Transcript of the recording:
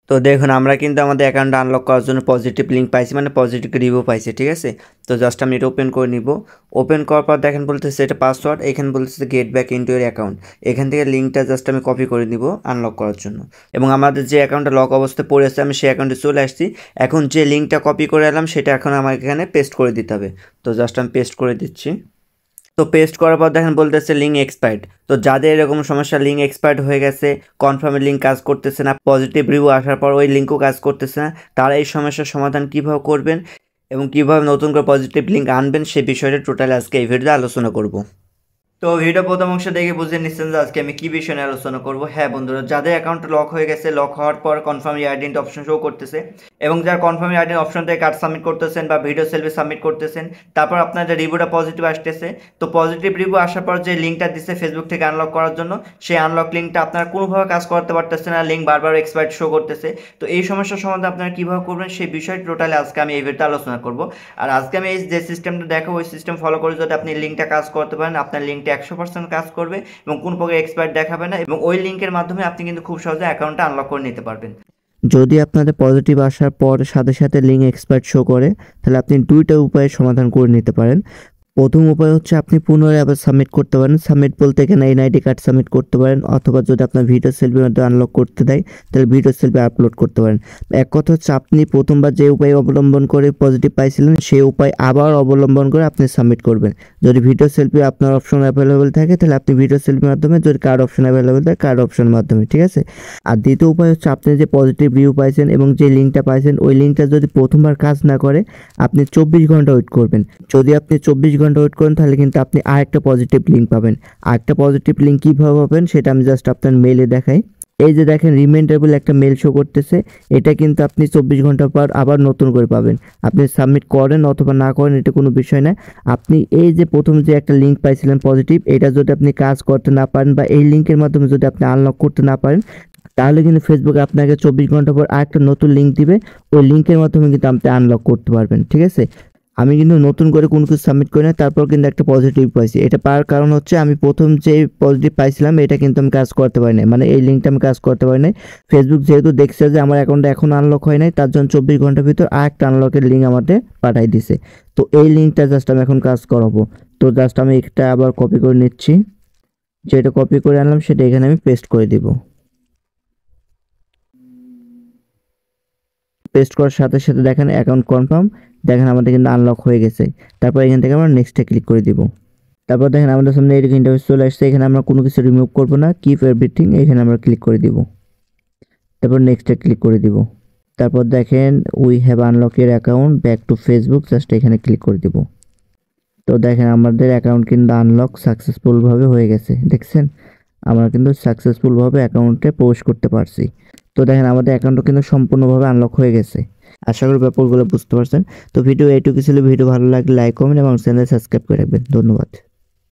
তো দেখুন আমরা কিন্তু আমাদের অ্যাকাউন্ট আনলক করার জন্য পজিটিভ লিঙ্ক পাইছি, মানে পজিটিভ রিভিউ পাইছি, ঠিক আছে। তো জাস্ট আমি এটা ওপেন করে নিব। ওপেন করার পর দেখেন বলতেছে এটা পাসওয়ার্ড, এখানে বলতেছে গেট ব্যাক ইনটু ইয়ার অ্যাকাউন্ট। এখান থেকে লিঙ্কটা জাস্ট আমি কপি করে নিব আনলক করার জন্য, এবং আমাদের যে অ্যাকাউন্টটা লক অবস্থায় পড়ে আছে আমি সেই অ্যাকাউন্টে চলে আসছি। এখন যে লিঙ্কটা কপি করে এলাম সেটা এখন আমার এখানে পেস্ট করে দিতে হবে। তো জাস্ট আমি পেস্ট করে দিচ্ছি। তো পেস্ট করার পর দেখেন বলতেছে লিঙ্ক এক্সপায়ার্ড। তো যাদের এরকম সমস্যা, লিঙ্ক এক্সপায়ার্ড হয়ে গেছে, কনফার্মের লিঙ্ক কাজ করতেছে না, পজিটিভ রিভিউ আসার পর ওই লিঙ্কও কাজ করতেছে না, তারা এই সমস্যার সমাধান কীভাবে করবেন এবং কীভাবে নতুন করে পজিটিভ লিঙ্ক আনবেন সে বিষয়টা টোটাল আজকে এই ভিডিওতে আলোচনা করব। তো ভিডিও প্রথম অংশ দেখে বুঝে নিচ্ছেন যে আজকে আমি কী বিষয় নিয়ে আলোচনা করবো। হ্যাঁ বন্ধুরা, যাদের অ্যাকাউন্ট লক হয়ে গেছে, লক হওয়ার পর কনফার্ম আইডেন্টি অপশন শো করতেছে, এবং যারা কনফার্ম আইডেন্টি অপশন থেকে কার্ড সাবমিট করতেছেন বা ভিডিও সেলফি সাবমিট করতেছেন, তারপর আপনার যে রিভিউটা পজিটিভ আসতেছে, তো পজিটিভ রিভিউ আসার পর যে লিঙ্কটা দিচ্ছে ফেসবুক থেকে আনলক করার জন্য, সেই আনলক লিঙ্কটা আপনারা কোনোভাবে কাজ করতে পারতেছে না, লিঙ্ক বারবার এক্সপায়ার্ড শো করতেছে। তো এই সমস্যার সমাধান আপনারা কীভাবে করবেন সেই বিষয়ে টোটালি আজকে আমি এই ভিডিওতে আলোচনা করব। আর আজকে আমি এই যে সিস্টেমটা দেখাবো, ওই সিস্টেম ফলো করে যদি আপনি লিঙ্কটা কাজ করতে পারেন, আপনার লিঙ্কটা 100% কাজ করবে এবং কোন প্রকার এক্সপায়ার দেখাবে না, এবং ওই লিঙ্কের মাধ্যমে আপনি কিন্তু খুব সহজে অ্যাকাউন্টটা আনলক করে নিতে পারবেন। যদি আপনাদের পজিটিভ আসার পর সাথে সাথে লিঙ্ক এক্সপায়ার শো করে, তাহলে আপনি দুইটা উপায়ে সমাধান করে নিতে পারেন। প্রথম উপায় হচ্ছে আপনি পুনরায় আবার সাবমিট করতে পারেন। সাবমিট বলতে এখানে এনআইডি কার্ড সাবমিট করতে পারেন, অথবা যদি আপনার ভিডিও সেলফির মধ্যে আনলক করতে দেয় তাহলে ভিডিও সেলফি আপলোড করতে পারেন। এক কথা হচ্ছে আপনি প্রথমবার যে উপায় অবলম্বন করে পজিটিভ পাইছিলেন সেই উপায় আবার অবলম্বন করে আপনি সাবমিট করবেন। যদি ভিডিও সেলফি আপনার অপশন অ্যাভেলেবেল থাকে তাহলে আপনি ভিডিও সেলফির মাধ্যমে, যদি কার্ড অপশন অ্যাভেলেবেল থাকে কার্ড অপশনের মাধ্যমে, ঠিক আছে। আর দ্বিতীয় উপায় হচ্ছে আপনি যে পজিটিভ রিভিউ পাইছেন এবং যে লিঙ্কটা পাইছেন, ওই লিঙ্কটা যদি প্রথমবার কাজ না করে আপনি 24 ঘন্টা ওয়েট করবেন। যদি আপনি 24 ঘন্টা ওয়েট করেন তাহলে কিন্তু আপনি আরেকটা পজিটিভ লিঙ্ক পাবেন। আরেকটা পজিটিভ লিঙ্ক কীভাবে পাবেন সেটা আমি জাস্ট আপনার মেইলে দেখাই। এই যে দেখেন রিমাইন্ডার একটা মেল শো করতেছে, এটা কিন্তু আপনি 24 ঘন্টা পর আবার নতুন করে পাবেন। আপনি সাবমিট করেন অথবা না করেন এটা কোনো বিষয় না। আপনি এই যে প্রথম যে একটা লিঙ্ক পাইছিলেন পজিটিভ, এটা যদি আপনি কাজ করতে না পারেন বা এই লিঙ্কের মাধ্যমে যদি আপনি আনলক করতে না পারেন, তাহলে কিন্তু ফেসবুক আপনাকে 24 ঘন্টা পর আরেকটা নতুন লিঙ্ক দিবে। ওই লিঙ্কের মাধ্যমে কিন্তু আপনি আনলক করতে পারবেন, ঠিক আছে। আমি কিন্তু নতুন করে কোনো কিছু সাবমিট করি না, তারপর কিন্তু একটা পজিটিভ পাইছি। এটা পাওয়ার কারণ হচ্ছে আমি প্রথম যে পজিটিভ পাইছিলাম এটা কিন্তু আমি কাজ করতে পারি নাই, মানে এই লিঙ্কটা আমি কাজ করতে পারি নাই। ফেসবুক যেহেতু দেখছে যে আমার অ্যাকাউন্টটা এখন আনলক হয় নাই, তার জন্য 24 ঘন্টার ভিতর আরেকটা আনলকের লিঙ্ক আমাদের পাঠাই দিছে। তো এই লিঙ্কটা জাস্ট আমি এখন কাজ করাবো। তো জাস্ট আমি একটা আবার কপি করে নিচ্ছি, যেটা কপি করে আনলাম সেটা এখানে আমি পেস্ট করে দিব। পেস্ট করার সাথে সাথে দেখেন অ্যাকাউন্ট কনফার্ম, দেখেন আমাদের কিন্তু আনলক হয়ে গেছে। তারপর এখান থেকে আমরা নেক্সটে ক্লিক করে দিব। তারপর দেখেন আমাদের সামনে এরকম ইন্টারফেস চলে আসছে। এখানে আমরা কোনো কিছু রিমুভ করব না, কিপ এভরিথিং এখানে আমরা ক্লিক করে দিব। তারপর নেক্সটে ক্লিক করে দিব। তারপর দেখেন we have unlock year account back to Facebook, just এখানে ক্লিক করে দিব। তো দেখেন আমাদের অ্যাকাউন্ট কিন্তু আনলক সাকসেসফুলভাবে হয়ে গেছে। দেখছেন আমরা কিন্তু সাকসেসফুলভাবে অ্যাকাউন্টে প্রবেশ করতে পারছি। তো দেখেন আমাদের অ্যাকাউন্টও কিন্তু সম্পূর্ণভাবে আনলক হয়ে গেছে। আশা করি ব্যাপারগুলো বুঝতে পারছেন। তো ভিডিও এইটুকু ছিল। ভিডিও ভালো লাগলে লাইক, কমেন্ট এবং চ্যানেল সাবস্ক্রাইব করে রাখবেন। ধন্যবাদ।